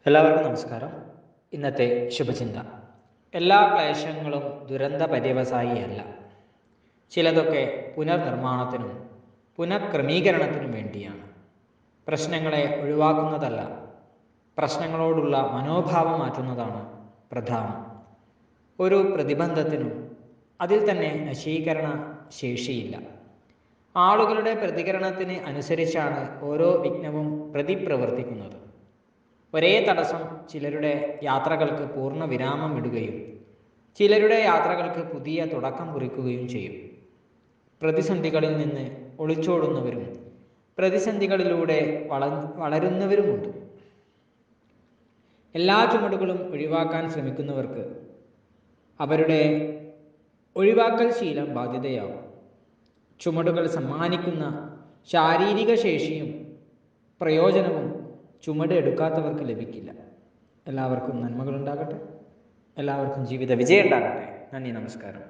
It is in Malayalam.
എല്ലാവർക്കും നമസ്കാരം. ഇന്നത്തെ ശുഭചിന്ത: എല്ലാ ക്ലേശങ്ങളും ദുരന്ത പര്യവസായിയല്ല. ചിലതൊക്കെ പുനർനിർമ്മാണത്തിനും പുനഃക്രമീകരണത്തിനും വേണ്ടിയാണ്. പ്രശ്നങ്ങളെ ഒഴിവാക്കുന്നതല്ല, പ്രശ്നങ്ങളോടുള്ള മനോഭാവം മാറ്റുന്നതാണ് പ്രധാനം. ഒരു പ്രതിബന്ധത്തിനും അതിൽ തന്നെ നശീകരണ ശേഷിയില്ല. ആളുകളുടെ പ്രതികരണത്തിന് അനുസരിച്ചാണ് ഓരോ വിഘ്നവും പ്രതിപ്രവർത്തിക്കുന്നത്. ഒരേ തടസ്സം ചിലരുടെ യാത്രകൾക്ക് പൂർണ്ണ വിരാമം ഇടുകയും ചിലരുടെ യാത്രകൾക്ക് പുതിയ തുടക്കം കുറിക്കുകയും ചെയ്യും. പ്രതിസന്ധികളിൽ നിന്ന് ഒളിച്ചോടുന്നവരും പ്രതിസന്ധികളിലൂടെ വളരുന്നവരുമുണ്ട്. എല്ലാ ചുമടുകളും ഒഴിവാക്കാൻ ശ്രമിക്കുന്നവർക്ക് അവരുടെ ഒഴിവാക്കൽ ശീലം ബാധ്യതയാവും. ചുമടുകൾ സമ്മാനിക്കുന്ന ശാരീരിക ശേഷിയും പ്രയോജനവും ചുമട് എടുക്കാത്തവർക്ക് ലഭിക്കില്ല. എല്ലാവർക്കും നന്മകളുണ്ടാകട്ടെ. എല്ലാവർക്കും ജീവിത വിജയം ഉണ്ടാകട്ടെ. നന്ദി, നമസ്കാരം.